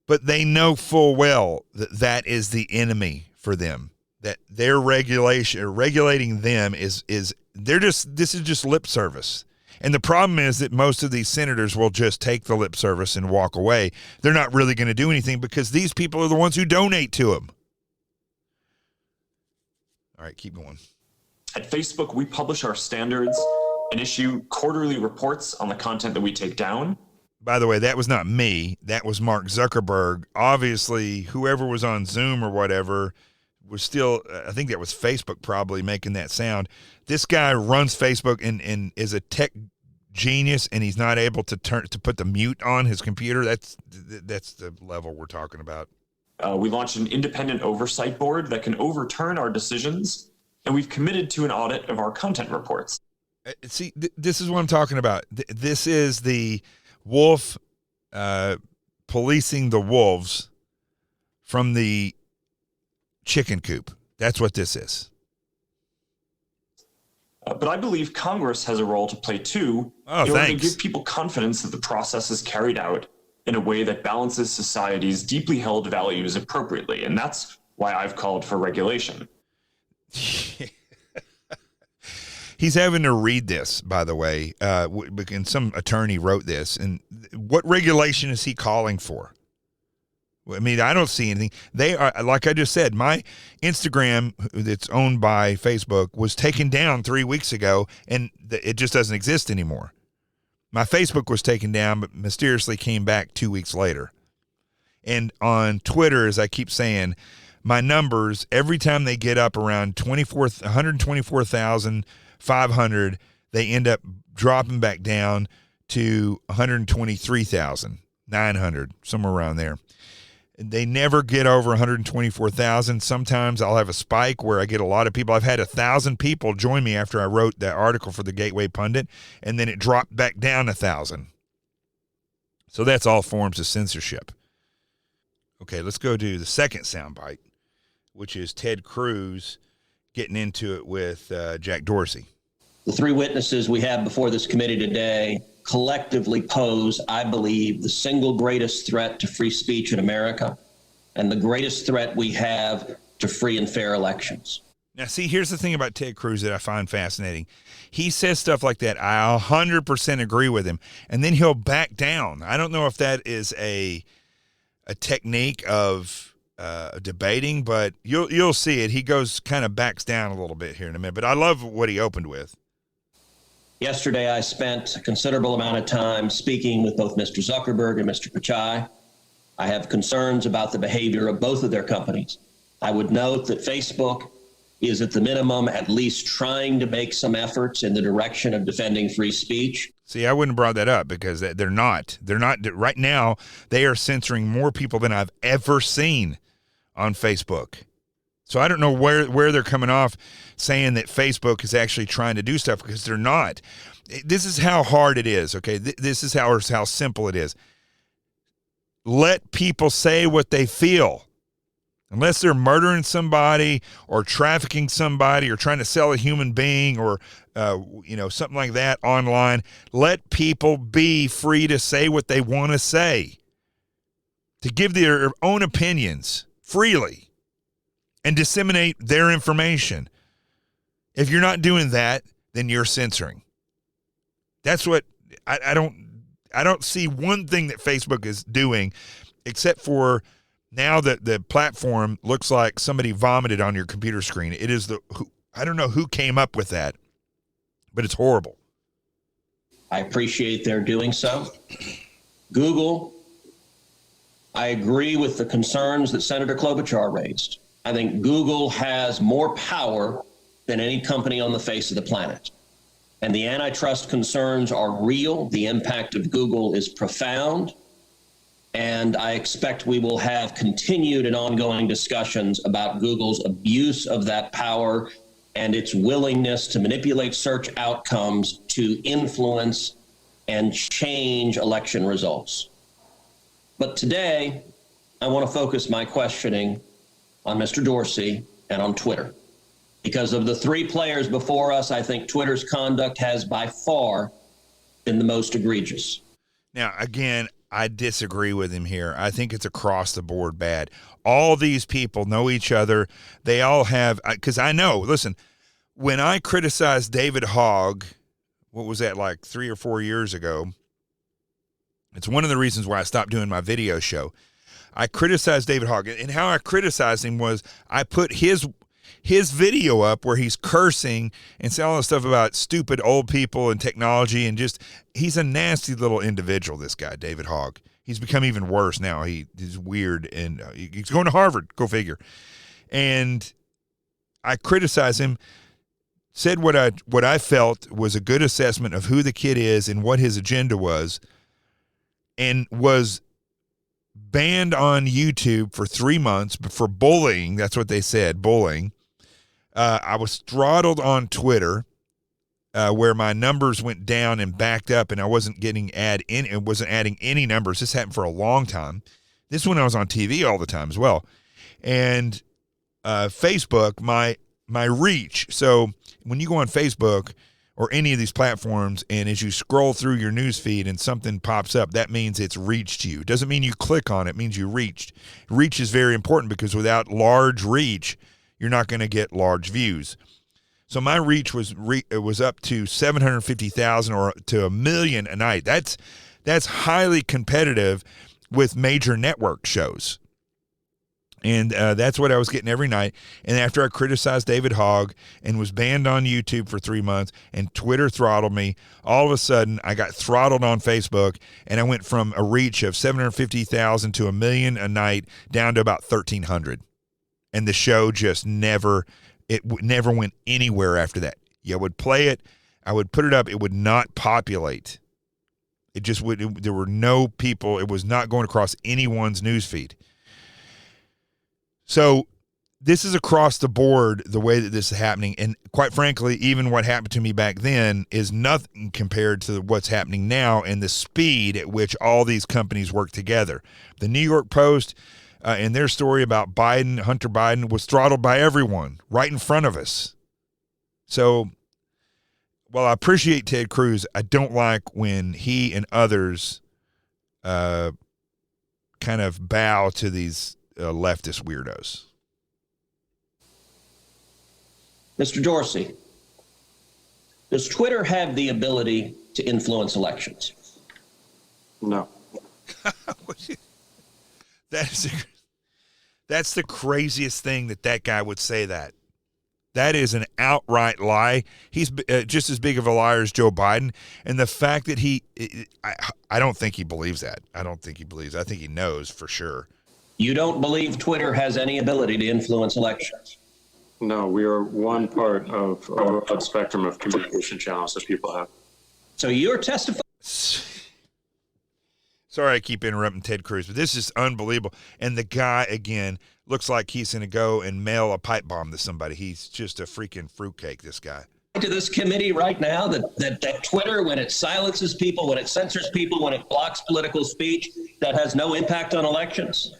But they know full well that that is the enemy for them. That their regulation or regulating them this is just lip service. And the problem is that most of these senators will just take the lip service and walk away. They're not really going to do anything because these people are the ones who donate to them. All right, keep going. At Facebook, we publish our standards and issue quarterly reports on the content that we take down. By the way, that was not me. That was Mark Zuckerberg. Obviously, whoever was on Zoom or whatever was still, I think that was Facebook probably making that sound. This guy runs Facebook and is a tech genius, and he's not able to put the mute on his computer. That's the level we're talking about. We launched an independent oversight board that can overturn our decisions, and we've committed to an audit of our content reports. See, this is what I'm talking about. This is the wolf policing the wolves from the chicken coop. That's what this is. But I believe Congress has a role to play too, in order to give people confidence that the process is carried out in a way that balances society's deeply held values appropriately. And that's why I've called for regulation. He's having to read this, by the way, and some attorney wrote this. And what regulation is he calling for? I mean, I don't see anything. They are, like I just said, my Instagram that's owned by Facebook was taken down 3 weeks ago, and it just doesn't exist anymore. My Facebook was taken down, but mysteriously came back 2 weeks later. And on Twitter, as I keep saying, my numbers, every time they get up around 124,500, they end up dropping back down to 123,900, somewhere around there. They never get over 124,000. Sometimes I'll have a spike where I get a lot of people. I've had 1,000 people join me after I wrote that article for the Gateway Pundit, and then it dropped back down 1,000. So that's all forms of censorship. Okay, let's go to the second soundbite, which is Ted Cruz getting into it with Jack Dorsey. The three witnesses we have before this committee today collectively pose, I believe, the single greatest threat to free speech in America and the greatest threat we have to free and fair elections. Now, see, here's the thing about Ted Cruz that I find fascinating. He says stuff like that. I 100% agree with him, and then he'll back down. I don't know if that is a technique of debating, but you'll see it. He goes kind of backs down a little bit here in a minute, but I love what he opened with. Yesterday, I spent a considerable amount of time speaking with both Mr. Zuckerberg and Mr. Pichai. I have concerns about the behavior of both of their companies. I would note that Facebook is at the minimum at least trying to make some efforts in the direction of defending free speech. See, I wouldn't have brought that up because they're not. Right now, they are censoring more people than I've ever seen on Facebook. So I don't know where they're coming off saying that Facebook is actually trying to do stuff, because they're not. This is how hard it is, okay? This is how simple it is. Let people say what they feel. Unless they're murdering somebody or trafficking somebody or trying to sell a human being or something like that online, let people be free to say what they want to say, to give their own opinions freely and disseminate their information. If you're not doing that, then you're censoring. That's what I don't see one thing that Facebook is doing, except for now that the platform looks like somebody vomited on your computer screen. It is I don't know who came up with that, but it's horrible. I appreciate their doing so. Google, I agree with the concerns that Senator Klobuchar raised. I think Google has more power than any company on the face of the planet. And the antitrust concerns are real. The impact of Google is profound. And I expect we will have continued and ongoing discussions about Google's abuse of that power and its willingness to manipulate search outcomes to influence and change election results. But today, I want to focus my questioning on Mr. Dorsey and on Twitter. Because of the three players before us, I think Twitter's conduct has by far been the most egregious. Now, again, I disagree with him here. I think it's across the board bad. All these people know each other. They all have, because I know, listen, when I criticized David Hogg, what was that, like 3 or 4 years ago? It's one of the reasons why I stopped doing my video show. I criticized David Hogg, and how I criticized him was I put his his video up where he's cursing and saying all this stuff about stupid old people and technology, and just, he's a nasty little individual, this guy, David Hogg. He's become even worse now. He's weird, and he's going to Harvard, go figure. And I criticized him, said what I felt was a good assessment of who the kid is and what his agenda was, and was banned on YouTube for 3 months for bullying. That's what they said, bullying. I was throttled on Twitter, where my numbers went down and backed up, and I wasn't adding any numbers. This happened for a long time. This is when I was on TV all the time as well. And Facebook, my reach. So when you go on Facebook or any of these platforms, and as you scroll through your news feed and something pops up, that means it's reached you. It doesn't mean you click on it. It means you reached. Reach is very important, because without large reach, you're not going to get large views. So my reach was up to 750,000 or to 1 million a night. That's highly competitive with major network shows. And that's what I was getting every night. And after I criticized David Hogg and was banned on YouTube for 3 months, and Twitter throttled me, all of a sudden I got throttled on Facebook, and I went from a reach of 750,000 to 1 million a night down to about 1,300. And the show just never went anywhere after that. I would play it, I would put it up, it would not populate. It just would. There were no people. It was not going across anyone's newsfeed. So this is across the board, the way that this is happening. And quite frankly, even what happened to me back then is nothing compared to what's happening now and the speed at which all these companies work together. The New York Post, in their story about Biden, Hunter Biden, was throttled by everyone right in front of us. So while I appreciate Ted Cruz, I don't like when he and others kind of bow to these leftist weirdos. Mr. Dorsey, does Twitter have the ability to influence elections? No. That's the craziest thing that guy would say that. That is an outright lie. He's just as big of a liar as Joe Biden. And the fact that I don't think he believes that. I think he knows for sure. You don't believe Twitter has any ability to influence elections? No, we are one part of a broad spectrum of communication channels that people have. So you're testifying. Sorry I keep interrupting Ted Cruz, but this is unbelievable. And the guy, again, looks like he's going to go and mail a pipe bomb to somebody. He's just a freaking fruitcake, this guy. To this committee right now that Twitter, when it silences people, when it censors people, when it blocks political speech, that has no impact on elections?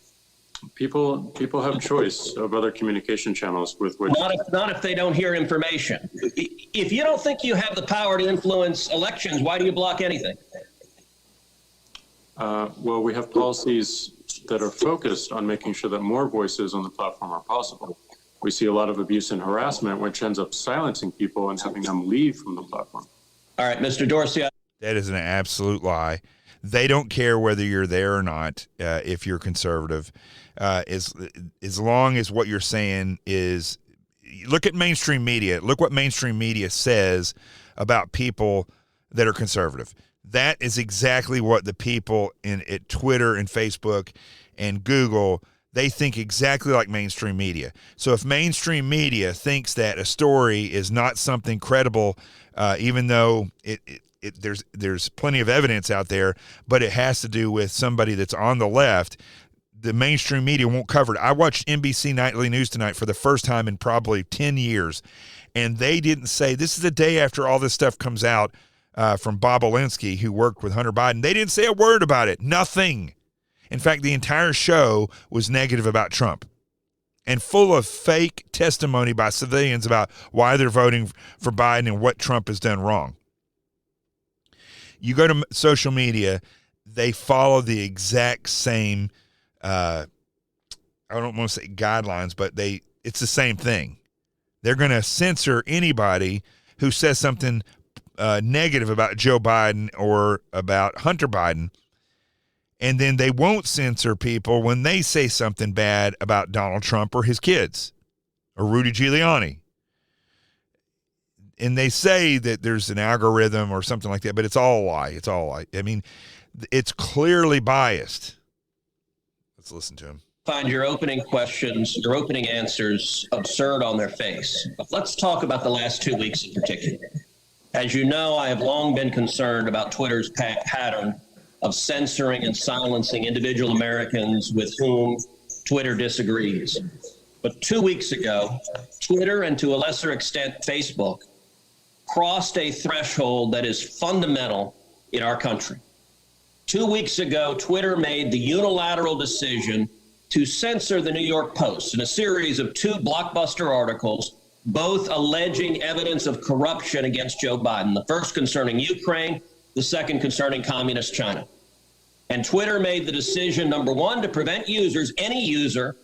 People have choice of other communication channels with which. Not if they don't hear information. If you don't think you have the power to influence elections, why do you block anything? Well, we have policies that are focused on making sure that more voices on the platform are possible. We see a lot of abuse and harassment, which ends up silencing people and having them leave from the platform. All right, Mr. Dorsey. That is an absolute lie. They don't care whether you're there or not, if you're conservative. As long as what you're saying is, look at mainstream media. Look what mainstream media says about people that are conservative. That is exactly what the people at Twitter and Facebook and Google, they think exactly like mainstream media. So if mainstream media thinks that a story is not something credible, even though there's plenty of evidence out there, but it has to do with somebody that's on the left, the mainstream media won't cover it. I watched NBC Nightly News tonight for the first time in probably 10 years, and they didn't say, this is the day after all this stuff comes out from Bob Alinsky, who worked with Hunter Biden. They didn't say a word about it. Nothing. In fact, the entire show was negative about Trump and full of fake testimony by civilians about why they're voting for Biden and what Trump has done wrong. You go to social media, they follow the exact same, I don't want to say guidelines, but it's the same thing. They're going to censor anybody who says something negative about Joe Biden or about Hunter Biden, and then they won't censor people when they say something bad about Donald Trump or his kids or Rudy Giuliani. And they say that there's an algorithm or something like that, but it's all a lie. It's all a lie. I mean, it's clearly biased. Let's listen to him. Find your opening questions, your opening answers absurd on their face. But let's talk about the last 2 weeks in particular. As you know, I have long been concerned about Twitter's pattern of censoring and silencing individual Americans with whom Twitter disagrees. But 2 weeks ago, Twitter, and to a lesser extent Facebook, crossed a threshold that is fundamental in our country. 2 weeks ago, Twitter made the unilateral decision to censor the New York Post in a series of 2 blockbuster articles, both alleging evidence of corruption against Joe Biden, the first concerning Ukraine, the second concerning communist China. And Twitter made the decision, number one, to prevent users, any user,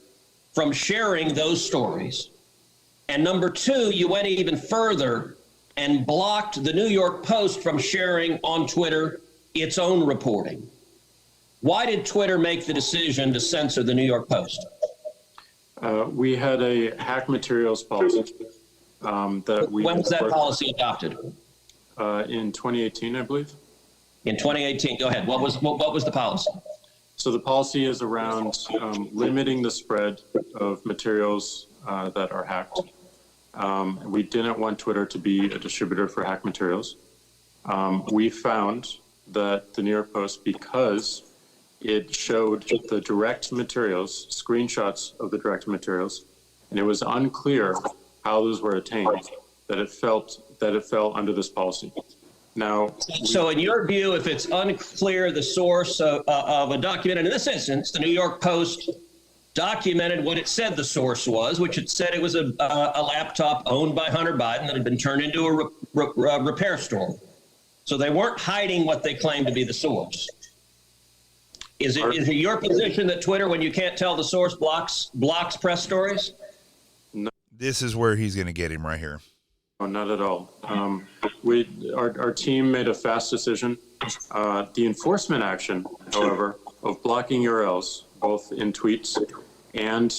from sharing those stories. And number two, you went even further and blocked the New York Post from sharing on Twitter its own reporting. Why did Twitter make the decision to censor the New York Post? We had a hack materials policy that we. When was that policy adopted? In 2018, I believe. In 2018, go ahead. What was the policy? So the policy is around limiting the spread of materials that are hacked. We didn't want Twitter to be a distributor for hack materials. We found that the New York Post, because it showed the direct materials, screenshots of the direct materials, and it was unclear how those were attained, that it fell under this policy. Now, so in your view, if it's unclear the source of a document, and in this instance, the New York Post documented what it said the source was, which it said it was a laptop owned by Hunter Biden that had been turned into a repair store. So they weren't hiding what they claimed to be the source. Is it your position that Twitter, when you can't tell the source, blocks press stories? No. This is where he's going to get him right here. No, not at all. Our team made a fast decision. The enforcement action, however, of blocking URLs, both in tweets and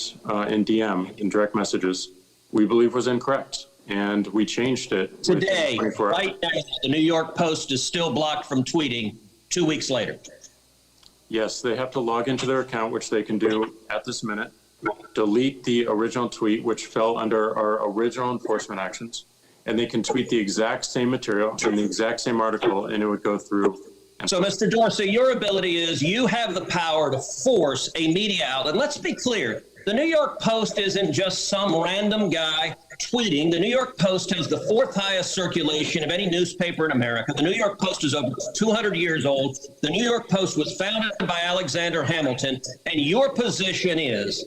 in DM, in direct messages, we believe was incorrect. And we changed it. Today, right now, the New York Post is still blocked from tweeting 2 weeks later. Yes, they have to log into their account, which they can do at this minute, delete the original tweet, which fell under our original enforcement actions, and they can tweet the exact same material in the exact same article, and it would go through. So, Mr. Dorsey, your ability is you have the power to force a media outlet. Let's be clear. The New York Post isn't just some random guy tweeting. The New York Post has the 4th highest circulation of any newspaper in America. The New York Post is over 200 years old. The New York Post was founded by Alexander Hamilton. And your position is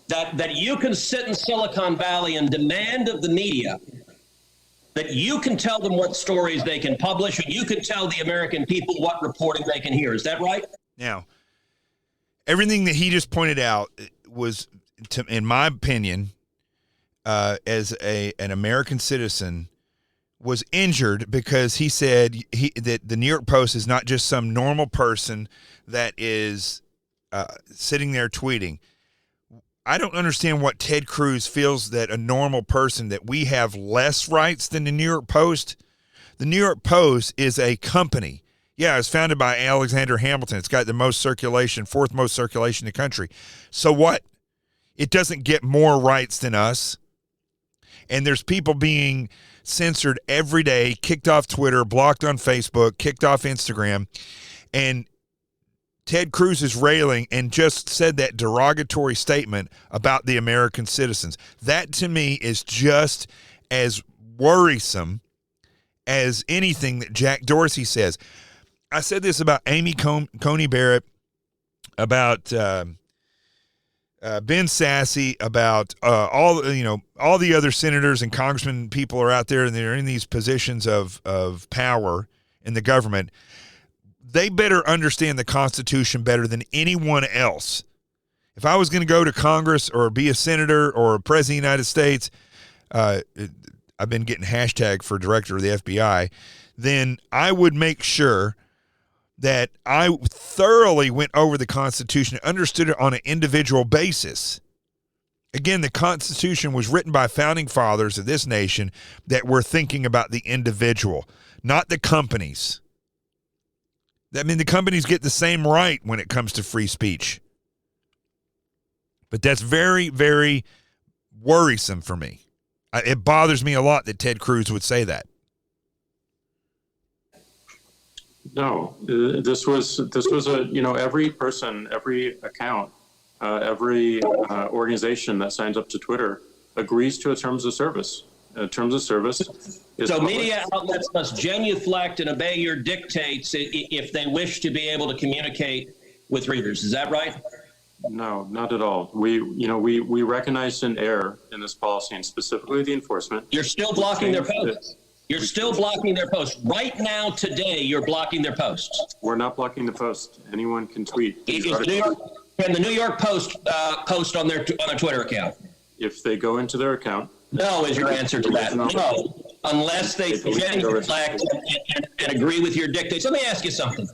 that you can sit in Silicon Valley and demand of the media that you can tell them what stories they can publish, and you can tell the American people what reporting they can hear. Is that right? Now, everything that he just pointed out was, in my opinion, as an American citizen, was injured because he said that the New York Post is not just some normal person that is sitting there tweeting. I don't understand what Ted Cruz feels that a normal person, that we have less rights than the New York Post. The New York Post is a company. Yeah, it was founded by Alexander Hamilton. It's got the most circulation, 4th most circulation in the country. So what? It doesn't get more rights than us. And there's people being censored every day, kicked off Twitter, blocked on Facebook, kicked off Instagram. And Ted Cruz is railing and just said that derogatory statement about the American citizens. That, to me, is just as worrisome as anything that Jack Dorsey says. I said this about Amy Coney Barrett, about Ben Sasse, about all the other senators and congressmen. People are out there and they're in these positions of power in the government. They better understand the Constitution better than anyone else. If I was going to go to Congress or be a senator or a president of the United States, I've been getting hashtag for director of the FBI, then I would make sure that I thoroughly went over the Constitution and understood it on an individual basis. Again, the Constitution was written by founding fathers of this nation that were thinking about the individual, not the companies. I mean, the companies get the same right when it comes to free speech. But that's very, very worrisome for me. It bothers me a lot that Ted Cruz would say that. No, this was a, every person, every account, every organization that signs up to Twitter agrees to a terms of service. Terms of service is So public. media outlets must genuflect and obey your dictates if they wish to be able to communicate with readers. Is that right? No, not at all. We recognized an error in this policy, and specifically the enforcement. You're still blocking their changed it. posts. You're still blocking their posts. Right now, today, you're blocking their posts. We're not blocking the post. Anyone can tweet these Can the New York Post post on their Twitter account? if they go into their account. No is your answer to that. No, unless they genuflect and agree with your dictates. Let me ask you something.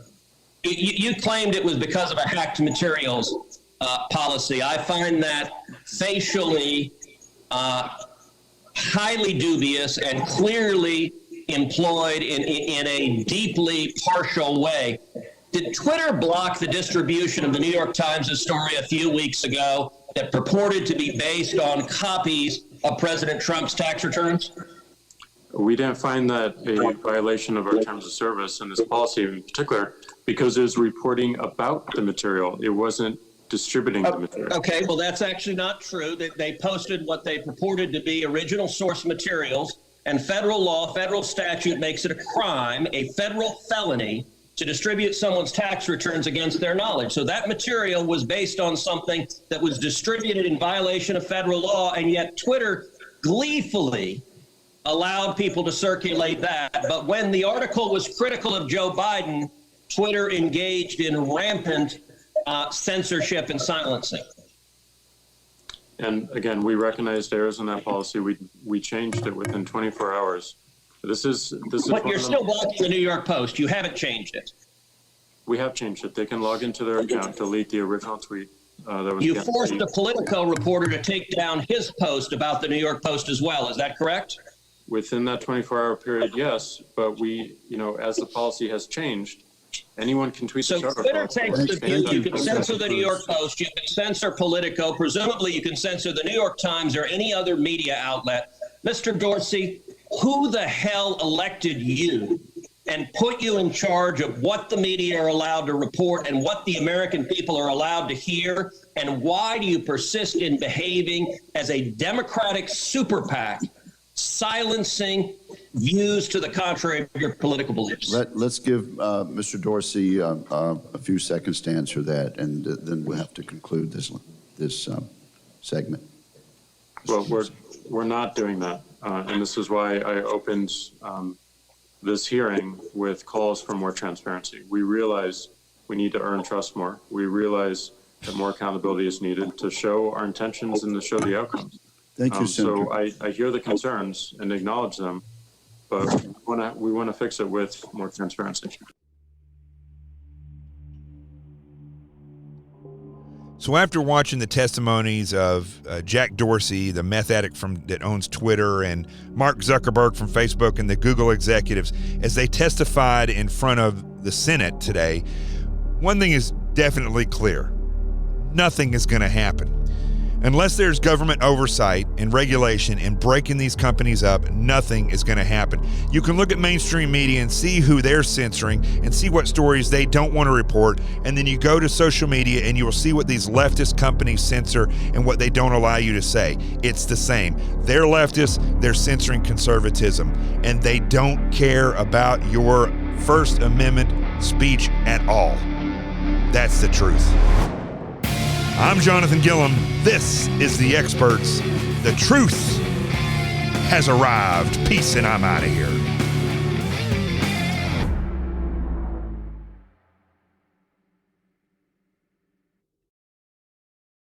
You claimed it was because of a hacked materials policy. I find that facially highly dubious and clearly employed in a deeply partial way. Did Twitter block the distribution of the New York Times' story a few weeks ago that purported to be based on copies of President Trump's tax returns? We didn't find that a violation of our terms of service and this policy in particular because it was reporting about the material. It wasn't distributing the material. Okay, well, that's actually not true. They posted what they purported to be original source materials, and federal law, federal statute makes it a crime, a federal felony, to distribute someone's tax returns against their knowledge. So that material was based on something that was distributed in violation of federal law, and yet Twitter gleefully allowed people to circulate that. But when the article was critical of Joe Biden, Twitter engaged in rampant censorship and silencing. And again, we recognized errors in that policy. We changed it within 24 hours. This is. But you're still blocking the New York Post. You haven't changed it. We have changed it. They can log into their account, delete the original tweet. That was You forced a Politico reporter to take down his post about the New York Post as well. Is that correct? Within that 24-hour period, yes. But we, as the policy has changed, anyone can tweet So this article. Twitter takes the view you can censor the New York Post, you can censor Politico, presumably you can censor the New York Times or any other media outlet. Mr. Dorsey, who the hell elected you and put you in charge of what the media are allowed to report and what the American people are allowed to hear? And why do you persist in behaving as a Democratic super PAC, silencing views to the contrary of your political beliefs? Let's give Mr. Dorsey a few seconds to answer that, and then we'll have to conclude this segment. Well, we're not doing that. And this is why I opened this hearing with calls for more transparency. We realize we need to earn trust more. We realize that more accountability is needed to show our intentions and to show the outcomes. Thank you, Senator. So I hear the concerns and acknowledge them, but we want to fix it with more transparency. So after watching the testimonies of Jack Dorsey, the meth addict that owns Twitter, and Mark Zuckerberg from Facebook, and the Google executives, as they testified in front of the Senate today, one thing is definitely clear. Nothing is going to happen. Unless there's government oversight and regulation in breaking these companies up, nothing is going to happen. You can look at mainstream media and see who they're censoring and see what stories they don't want to report, and then you go to social media and you will see what these leftist companies censor and what they don't allow you to say. It's the same. They're leftists, they're censoring conservatism, and they don't care about your First Amendment speech at all. That's the truth. I'm Jonathan Gilliam. This is The Experts. The truth has arrived. Peace, and I'm out of here.